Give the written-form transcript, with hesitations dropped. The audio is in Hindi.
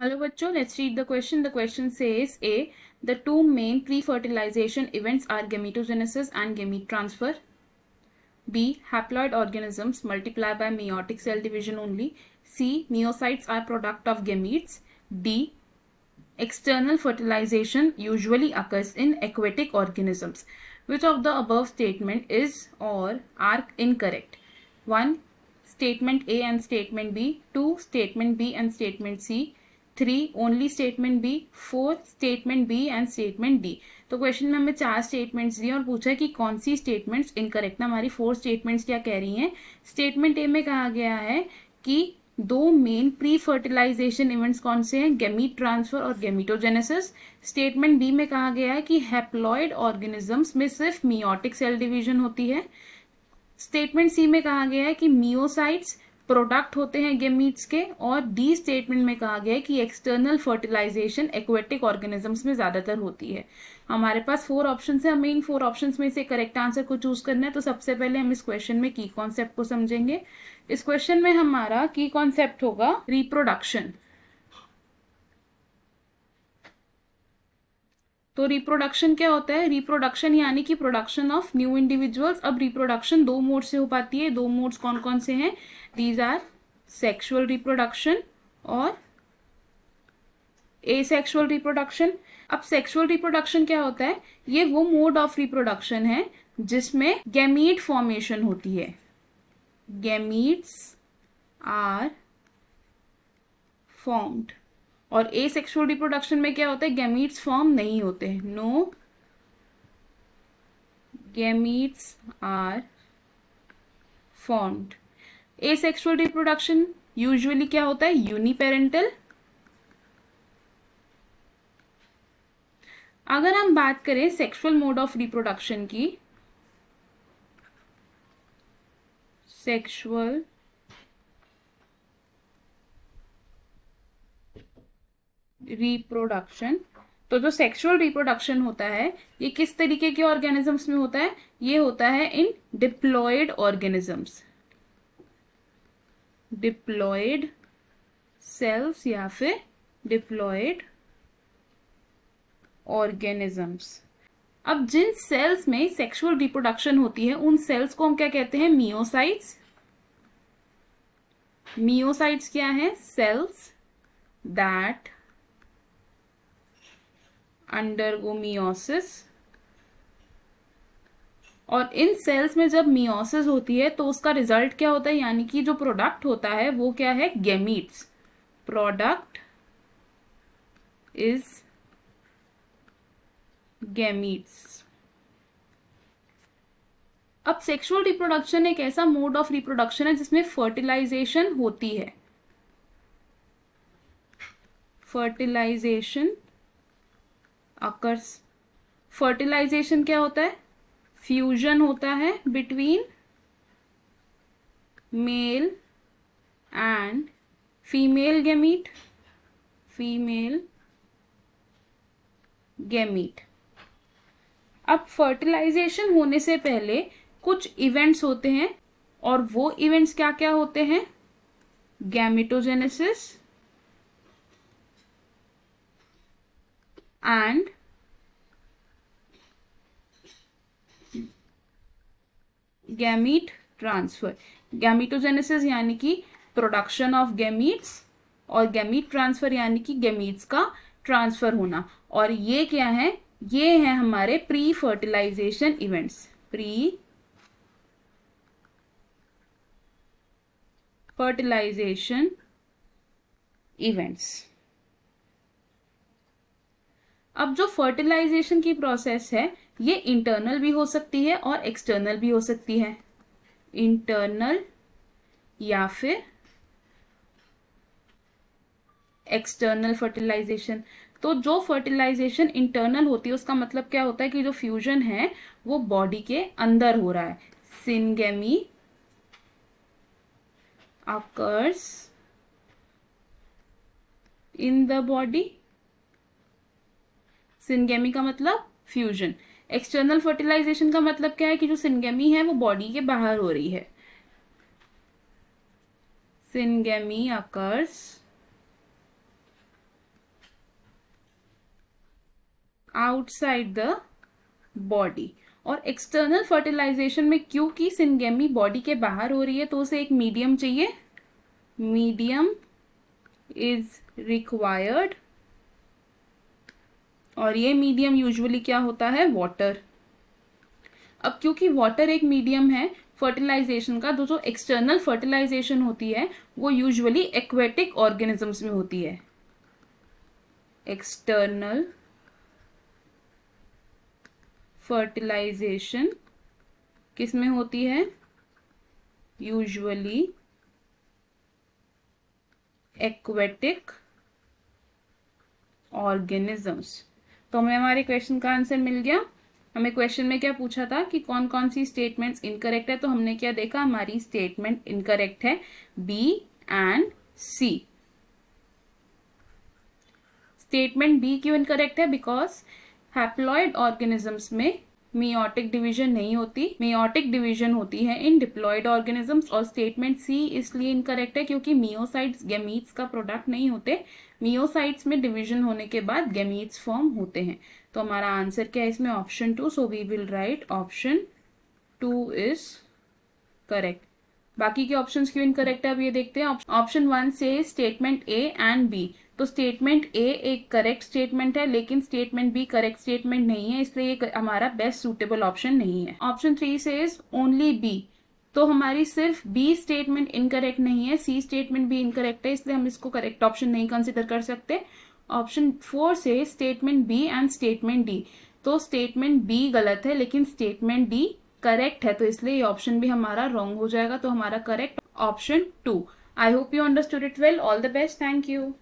Hello bachcho, let's read the question. The question says A. The two main pre-fertilization events are gametogenesis and gamete transfer. B. Haploid organisms multiply by meiotic cell division only. C. Meiocytes are product of gametes. D. External fertilization usually occurs in aquatic organisms. Which of the above statement is or are incorrect? 1. Statement A and statement B. 2. Statement B and statement C. 3. Only statement B. 4. Statement B and statement D. तो क्वेश्चन में हमें 4 स्टेटमेंट्स दिए और पूछा कि कौन सी स्टेटमेंट्स इनकरेक्ट ना. हमारी 4 स्टेटमेंट्स क्या कह रही हैं. स्टेटमेंट ए में कहा गया है कि दो मेन प्री फर्टिलाइजेशन इवेंट्स कौन से हैं, गैमीट ट्रांसफर और गैमीटोजेनेसिस. स्टेटमेंट बी में कहा गया है कि हैप्लॉइड ऑर्गेनिजम्स में सिर्फ मियोटिक सेल डिवीजन होती है. स्टेटमेंट सी में कहा गया है कि मियोसाइट्स प्रोडक्ट होते हैं गेमीट्स के. और डी स्टेटमेंट में कहा गया है कि एक्सटर्नल फर्टिलाइजेशन एक्वेटिक ऑर्गेनिजम्स में ज्यादातर होती है. हमारे पास 4 ऑप्शन है, हमें इन 4 ऑप्शन में से करेक्ट आंसर को चूज करना है. तो सबसे पहले हम इस क्वेश्चन में की कॉन्सेप्ट को समझेंगे. इस क्वेश्चन में हमारा की कॉन्सेप्ट होगा रिप्रोडक्शन. तो रिप्रोडक्शन क्या होता है. रिप्रोडक्शन यानी कि प्रोडक्शन ऑफ न्यू इंडिविजुअल्स. अब रिप्रोडक्शन 2 मोड से हो पाती है. 2 मोड्स कौन कौन से हैं. दीज आर सेक्सुअल रिप्रोडक्शन और एसेक्सुअल रिप्रोडक्शन. अब सेक्सुअल रिप्रोडक्शन क्या होता है. ये वो मोड ऑफ रिप्रोडक्शन है जिसमें गैमीट फॉर्मेशन होती है. Gametes are formed. और एसेक्सुअल रिप्रोडक्शन में क्या होता है, गैमीट्स फॉर्म नहीं होते. No gametes are formed. Asexual reproduction usually क्या होता है, यूनिपेरेंटल. अगर हम बात करें सेक्सुअल मोड ऑफ रिप्रोडक्शन की, सेक्सुअल रिप्रोडक्शन, तो जो सेक्सुअल रिप्रोडक्शन होता है ये किस तरीके के ऑर्गेनिजम्स में होता है. ये होता है इन डिप्लॉयड ऑर्गेनिजम्स. डिप्लॉयड सेल्स या फिर डिप्लॉयड ऑर्गेनिजम्स. अब जिन सेल्स में सेक्सुअल रिप्रोडक्शन होती है उन सेल्स को हम क्या कहते हैं, मियोसाइट्स. मियोसाइट्स क्या है, सेल्स दैट अंडरगो मियोसिस. और इन सेल्स में जब मियोसिस होती है तो उसका रिजल्ट क्या होता है, यानी कि जो प्रोडक्ट होता है वो क्या है, गैमीट्स. Product is gametes. अब सेक्सुअल रिप्रोडक्शन एक ऐसा मोड ऑफ रिप्रोडक्शन है जिसमें फर्टिलाइजेशन होती है. Fertilisation occurs. फर्टिलाइजेशन क्या होता है, फ्यूजन होता है between male and female gamete. Female gamete. अब फर्टिलाइजेशन होने से पहले कुछ इवेंट्स होते हैं और वो इवेंट्स क्या क्या होते हैं, गैमेटोजेनेसिस एंड गैमीट ट्रांसफर. गैमीटोजेनेसिस यानी कि प्रोडक्शन ऑफ गैमीट्स और गैमीट ट्रांसफर यानी कि गैमीट्स का ट्रांसफर होना. और ये क्या है, ये है हमारे pre fertilisation events. Pre fertilisation events. अब जो फर्टिलाइजेशन की प्रोसेस है ये इंटरनल भी हो सकती है और एक्सटर्नल भी हो सकती है. इंटरनल या फिर एक्सटर्नल फर्टिलाइजेशन. तो जो फर्टिलाइजेशन इंटरनल होती है उसका मतलब क्या होता है कि जो फ्यूजन है वो बॉडी के अंदर हो रहा है. Syngamy occurs in the body. Syngamy का मतलब फ्यूजन. एक्सटर्नल फर्टिलाइजेशन का मतलब क्या है कि जो सिनगेमी है वो बॉडी के बाहर हो रही है. Syngamy occurs outside the body. और एक्सटर्नल फर्टिलाइजेशन में क्योंकि सिंगेमी बॉडी के बाहर हो रही है तो उसे एक मीडियम चाहिए, मीडियम इज रिक्वायर्ड, और ये मीडियम यूजुअली क्या होता है, वाटर। अब क्योंकि वाटर एक मीडियम है फर्टिलाइजेशन का, तो जो एक्सटर्नल फर्टिलाइजेशन होती है वो यूजुअली एक्वेटिक ऑर्गेनिजम्स में होती है। एक्सटर्नल फर्टिलाइजेशन किस में होती है, यूजुअली एक्वेटिक ऑर्गेनिजम्स। तो हमें हमारे क्वेश्चन का आंसर मिल गया। हमें क्वेश्चन में क्या पूछा था कि कौन कौन सी स्टेटमेंट्स इनकरेक्ट है, तो हमने क्या देखा, हमारी स्टेटमेंट इनकरेक्ट है B and C. Statement B क्यों इनकरेक्ट है, बिकॉज हैप्लॉइड ऑर्गेनिजम्स में मियोटिक डिवीजन नहीं होती, मियोटिक डिवीजन होती है इन डिप्लॉइड ऑर्गेनिजम्स। और स्टेटमेंट सी इसलिए इनकरेक्ट है क्योंकि मियोसाइट्स गैमीट्स का प्रोडक्ट नहीं होते, मियोसाइट्स में डिवीजन होने के बाद गैमीट्स फॉर्म होते हैं। तो हमारा आंसर क्या है इसमें, option 2। So we will write option 2 is correct. बाकी के ऑप्शंस क्यों इनकरेक्ट है अब ये देखते हैं। ऑप्शन 1 से स्टेटमेंट ए एंड बी, तो स्टेटमेंट ए एक करेक्ट स्टेटमेंट है लेकिन स्टेटमेंट बी करेक्ट स्टेटमेंट नहीं है, इसलिए ये हमारा बेस्ट सूटेबल ऑप्शन नहीं है। ऑप्शन 3 से ओनली बी, तो हमारी सिर्फ बी स्टेटमेंट इनकरेक्ट नहीं है, सी स्टेटमेंट भी इनकरेक्ट है, इसलिए हम इसको करेक्ट ऑप्शन नहीं कंसिडर कर सकते। ऑप्शन 4 से statement B and statement D, तो स्टेटमेंट बी गलत है लेकिन स्टेटमेंट डी करेक्ट है, तो इसलिए ये ऑप्शन भी हमारा रॉन्ग हो जाएगा। तो हमारा correct option 2। I hope you understood it well. All the best, thank you.